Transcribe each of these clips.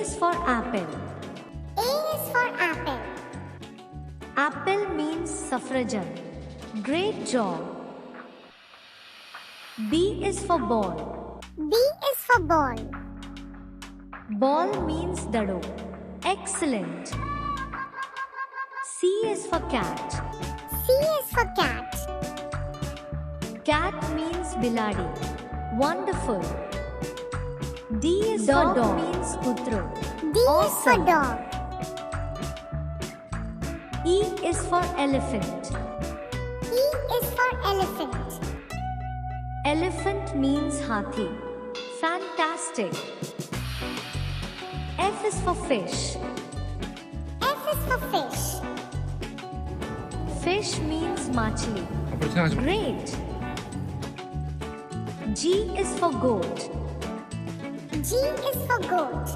is for apple. A is for apple. Apple means suffragan. Great job. B is for ball. B is for ball. Ball means dado. Excellent. C is for cat. C is for cat. Cat means biladi. Wonderful. D is Dog for dog. Means kutro. D is for Awesome. dog. E is for elephant. E is for elephant. Elephant means hathi. Fantastic. F is for fish. F is for fish. Fish means machli. 앞으로 생각하지 마. Great. G is for goat. G is for goat.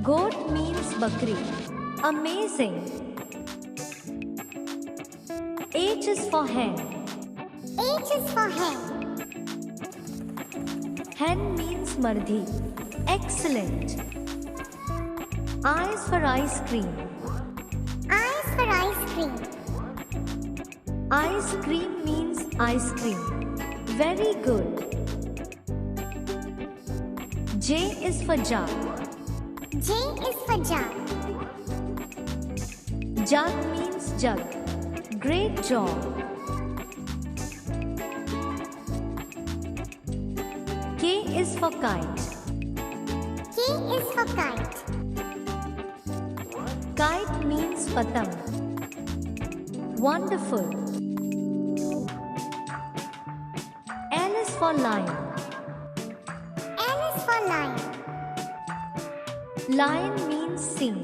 Goat means bakri. Amazing. H is for hen. H is for hen. Hen means mardhi. Excellent. I is for ice cream. I is for ice cream. Ice cream means ice cream. Very good. J is for jug. J is for jug. Jug means jug. Great job. K is for kite. K is for kite. Kite means patang. Wonderful. L is for lion. L is for lion. Lion means sing.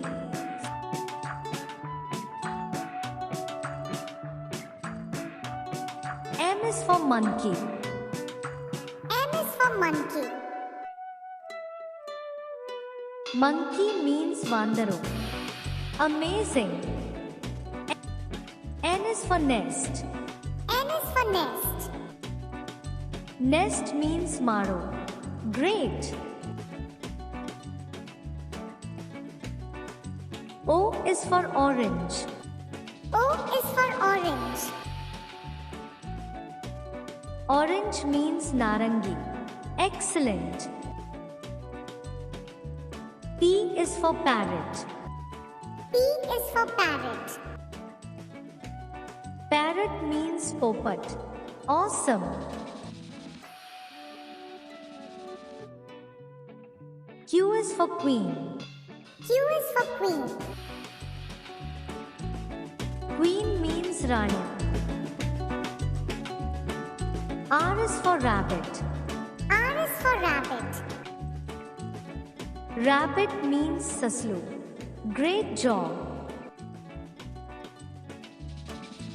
M is for monkey. M is for monkey. Monkey means vandaro. Amazing. N is for nest. N is for nest. Nest means maro. Great. O is for orange. O is for orange. Orange means narangi. Excellent. P is for parrot. P is for parrot. Parrot means popat. Awesome. Q is for queen. Q is for queen. Queen means Rani. R is for rabbit. R is for rabbit. Rabbit means Saslu. Great job.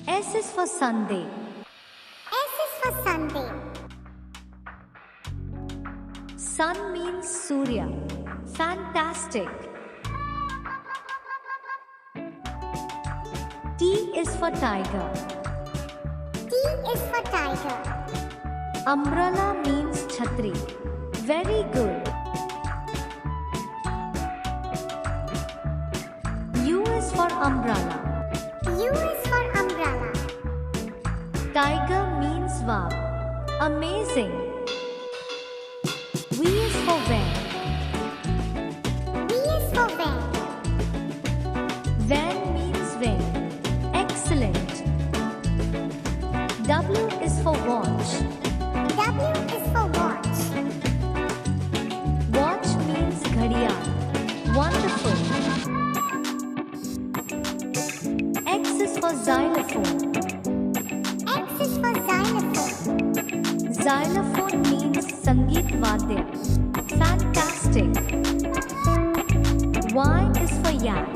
S is for Sunday. S is for Sunday. Sun means Surya. Fantastic. T is for tiger. T is for tiger. Umbrella means Chhatri. Very good. U is for umbrella. U is for umbrella. Tiger means Vav. Amazing. V is for van. V is for van. Van means van. Excellent. W is for watch. W is for watch. Watch means ghadiya. Wonderful. X is for xylophone. X is for xylophone. Xylophone means Sangeet Vadya. Fantastic. Y is for yak.